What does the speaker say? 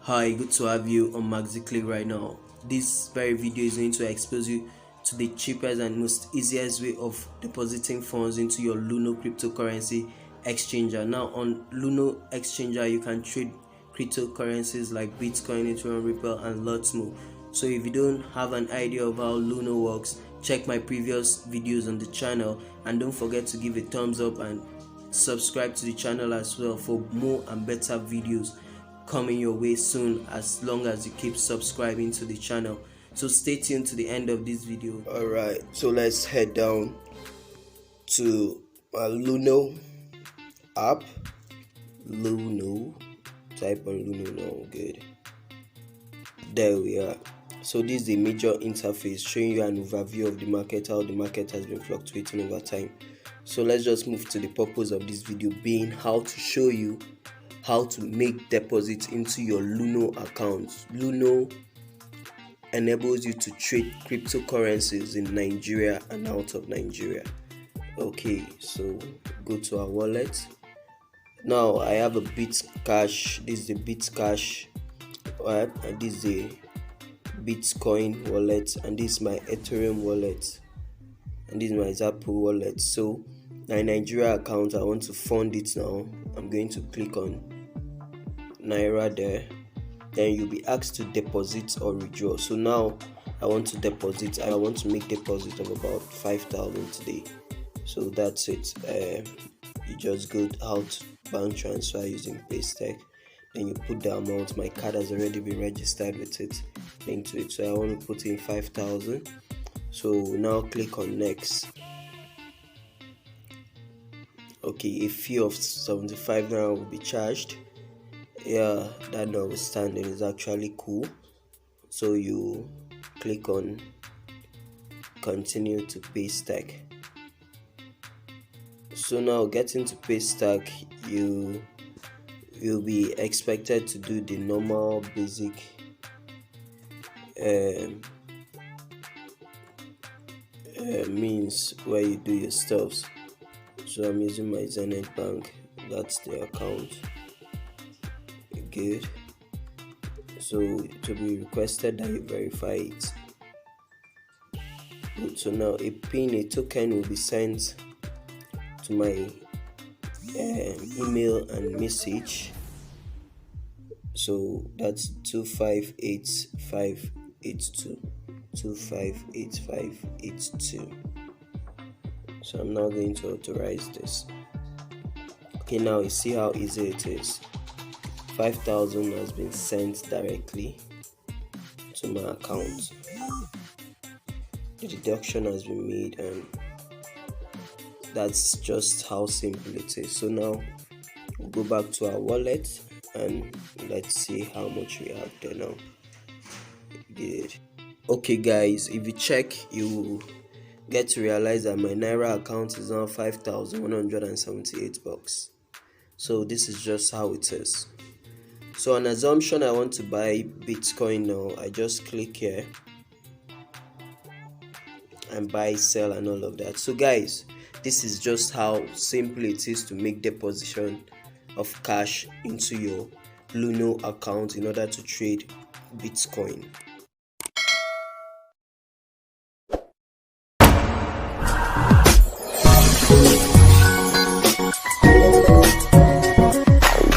Hi, good to have you on MaxiClick right now. This very video is going to expose you to the cheapest and most easiest way of depositing funds into your LUNO cryptocurrency exchanger. Now on LUNO exchanger, you can trade cryptocurrencies like Bitcoin, Ethereum, Ripple and lots more. So if you don't have an idea of how LUNO works, check my previous videos on the channel and don't forget to give a thumbs up and subscribe to the channel as well for more and better videos coming your way soon, as long as you keep subscribing to the channel. So stay tuned to the end of this video. Alright, so let's head down to our LUNO app. LUNO, type on LUNO now. Good, there we are. So this is the major interface showing you an overview of the market, how the market has been fluctuating over time. So let's just move to the purpose of this video, being how to show you how to make deposits into your LUNO account. LUNO enables you to trade cryptocurrencies in Nigeria and out of Nigeria. Okay, so go to our wallet. Now I have a Bitcash. This is the Bitcash and this is the Bitcoin wallet, and this is my Ethereum wallet, and this is my Zappo wallet. So my Nigeria account, I want to fund it now. I'm going to click on Naira there. Then you'll be asked to deposit or withdraw. So now I want to deposit. I want to make deposit of about 5,000 today. So that's it. You just go out bank transfer using Paystack. Then you put the amount. My card has already been registered with it, linked to it. So I want to put in 5,000. So now click on next. Okay, a fee of 75 naira will be charged. Yeah, that notwithstanding is actually cool. So you click on continue to Paystack. So now getting to Paystack, you will be expected to do the normal basic means where you do your stuff. So I'm using my Zenith Bank, that's the account. Good. So it will be requested that you verify it. Good. So now a token will be sent to my email and message. So that's 258582. 258582. So I'm now going to authorize this. Okay, now you see how easy it is. 5,000 has been sent directly to my account. The deduction has been made, and that's just how simple it is. So now we'll go back to our wallet and let's see how much we have there now. Good. Okay guys, if you check, you get to realize that my Naira account is now 5,178 bucks. So this is just how it is. So on assumption I want to buy Bitcoin now, I just click here and buy, sell and all of that. So guys, this is just how simple it is to make deposition of cash into your LUNO account in order to trade Bitcoin.